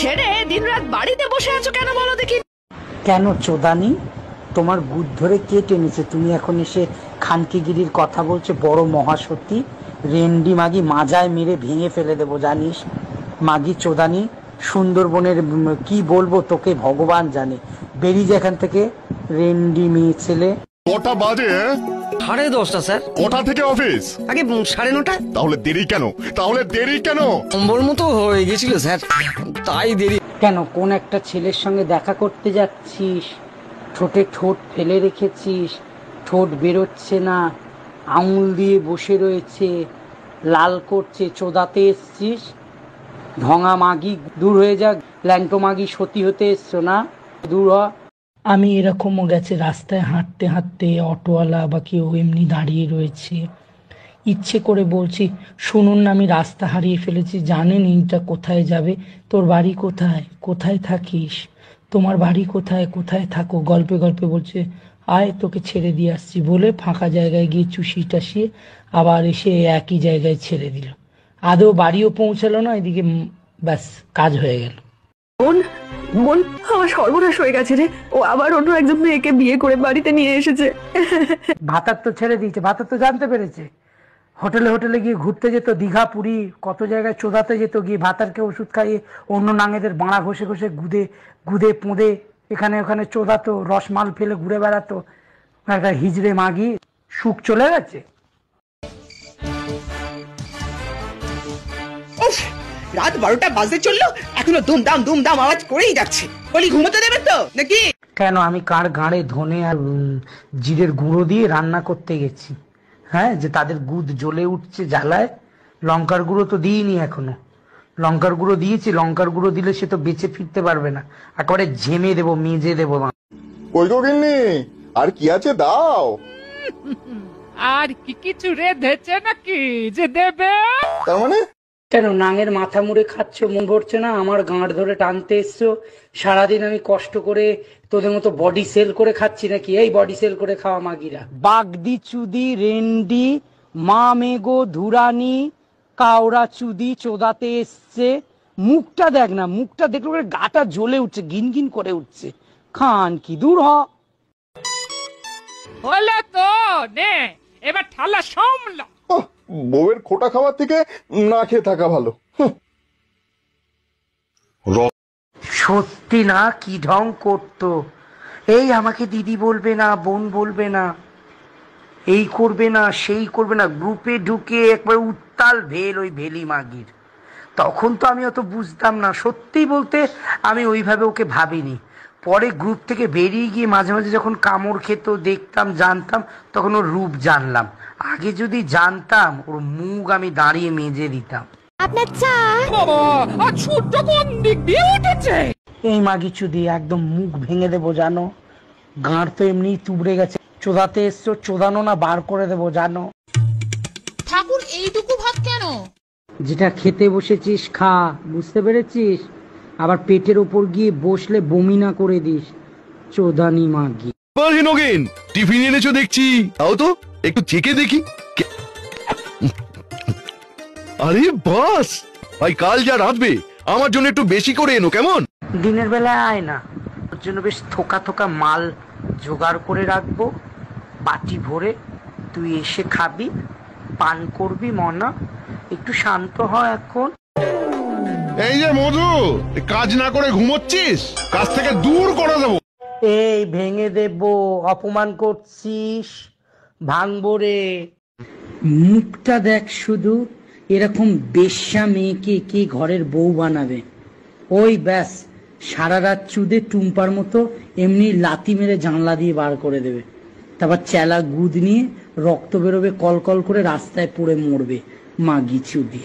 ছেড়ে দিনরাত বাড়িতে বসে আছো কেন বলো দেখি? কেন চোদানি, তোমার গুদ ধরে কে টেনেছে? তুমি এখন এসে খানকিগিরির কথা বলছো? বড় মহাসতী রেন্ডি মাগি, মাজায় মেরে ভেঙে ফেলে দেবো জানিস? মাগি চোদানি, সুন্দরবনের কি বলবো তোকে ভগবান জানে। বেরিয়ে যায় এখান থেকে রেন্ডি মেয়ে ছেলে। কটা বাজে? 10:30 স্যার। কটা থেকে অফিস? আগে 9:30। তাহলে দেরি কেন? অম্বল মতো হয়ে গেছিল স্যার, তাই দেরি। কেন, কোন একটা ছেলের সঙ্গে দেখা করতে যাচ্ছিস? ঠোঁটে ঠোঁট ফেলে রেখেছিস, ঠোঁট বেরোচ্ছে না, আঙুল দিয়ে বসে রয়েছে, লাল করছে, চোদাতে এসছিস? ঢঙা মাগি দূর হয়ে যাক, ল্যাংটো মাগি সতী হতে এসছো না? দূর হ। আমি এরকমও গেছে, রাস্তায় হাঁটতে হাঁটতে অটোওয়ালা বা কেউ এমনি দাঁড়িয়ে রয়েছে, ইচ্ছে করে বলছি, শুনুন না আমি রাস্তা হারিয়ে ফেলেছি, জানেন এইটা কোথায় যাবে? তোর বাড়ি কোথায়? কোথায় থাকিস? তোমার বাড়ি কোথায়? কোথায় থাকো? গল্পে গল্পে বলছে, আয় তোকে ছেড়ে দিয়ে আসছি বলে ফাঁকা জায়গায় গিয়ে চুষি টাসিয়ে আবার এসে একই জায়গায় ছেড়ে দিল। আদৌ বাড়িও পৌঁছালো না, এদিকে ব্যাস কাজ হয়ে গেল। বোন বোন আমার সর্বনাশ হয়ে গেছে রে, ও আবার অন্য একজন মেয়েকে বিয়ে করে বাড়িতে নিয়ে এসেছে। ভাতার তো ছেড়ে দিয়েছে, ভাতার তো জানতে পেরেছে। হোটেলে হোটেলে গিয়ে ঘুরতে যেত, দীঘা পুরী কত জায়গায় চোদাতে যেত, গিয়ে ভাতারকে ওষুধ খাইয়ে অন্য নাঙেদের বাঁড়া ঘষে ঘষে গুদে গুদে পোঁদে এখানে ওখানে চোদাতো, রসমাল ফেলে ঘুরে বেড়াতো। একটা হিজড়ে মাগি, সুখ চলে গেছে। রাত 12টা বাজতে চললো, এখনো দুমদাম আওয়াজ করেই যাচ্ছে। বলি ঘুমোতে দেবে তো নাকি? কেন, আমি কার গাঁড়ে ধনে আর জিরের গুঁড়ো দিয়ে রান্না করতে গেছি? হ্যাঁ, যে তাদের গুদ জ্বলে উঠছে জ্বালায়। লঙ্কার গুঁড়ো তো দিইনি এখনো। লঙ্কার গুঁড়ো দিয়েছি, লঙ্কার গুঁড়ো দিলে সে তো বেঁচে ফিরতে পারবে না, একেবারে ঝেমে দেবো, মেজে দেবো। কই গো গিন্নি, আর কি আছে দাও? আর কি কিছু রেঁধেছে নাকি যে দেবে? তার মানে কেন, নাঙের মাথা মুড়ে খাচ্ছ, মন ভরছে না? আমার গাঁড় ধরে টানতে এসছো। সারাদিন আমি কষ্ট করে তোদের মতো বডি সেল করে খাচ্ছি নাকি? এই বডি সেল করে খাওয়া মাগিরা, বাগদি চুদি রেন্ডি মা মেগো ধুরানি কাওড়া চুদি চোদাতে এসছে। মুখটা দেখ না, মুখটা দেখলে গাটা জ্বলে উঠছে, গিনগিন করে উঠছে। খান কি, দূর হ। হলো তো, নে এবার ঠালা সামলা। বউয়ের খোটা খাওয়ার থেকে না খেয়ে থাকা ভালো। সত্যি না, কি ঢং করতো। এই আমাকে দিদি বলবে না, বোন বলবে না, এই করবে না, সেই করবে না, গ্রুপে ঢুকে একবার উত্তাল ভেল ওই ভেলি মাগির। তখন তো আমি অত বুঝতাম না, সত্যি বলতে আমি ওইভাবে ওকে ভাবিনি। পরে গ্রুপ থেকে বেরিয়ে গিয়ে মাঝে মাঝে যখন কামড় খেত দেখতাম, জানতাম, তখন ওর রূপ জানলাম। আগে যদি জানতাম, ওর মুখ আমি দাঁড়িয়ে মেজে দিতাম। আপনার চা। বাবা, আর ছুটটা কোন দিক দিয়ে উঠেছে? এই মাগি চুদি, একদম মুখ ভেঙে দেবো জানো। গাঁড় তো এমনি তুবড়ে গেছে। চোদাতে এসছো, চোদানো না বার করে দেবো জানো। ঠাকুর এইটুকু ভাত কেন? যেটা খেতে বসেছিস খা, বুঝতে পেরেছিস? আবার পেটের ওপর গিয়ে বসলে বমি না করে দিস, চোদানি মাগি। নগেন, টিফিন এনেছো দেখছি, তাও তো একটু চেকে দেখি। আরে বাস ভাই, কাল যা রাঁধবে আমার জন্য একটু বেশি করে এনো কেমন? দিনের বেলায় আয় না, ওর জন্য বেশ থোকা থোকা মাল জোগাড় করে রাখবো, বাটি ভরে। তুই এসে খাবি, পান করবি। মনা, একটু শান্ত হ এখন। এই যে মধু, কাজ না করে ঘুমোচ্ছিস, কাজ থেকে দূর করে দেবো। এই ভেঙে দেব, অপমান করছিস, ভাঙবো রে। মুখটা দেখ শুধু, এরকম বেশ্যা মেয়েকে কি ঘরের বউ বানাবে? ওই ব্যাস, সারা রাত চুদে টুম্পার মতো এমনি লাথি মেরে জানলা দিয়ে বার করে দেবে, তারপর চেলা গুদ নিয়ে রক্ত বেরোবে কল কল করে, রাস্তায় পড়ে মরবে মাগি চুদি।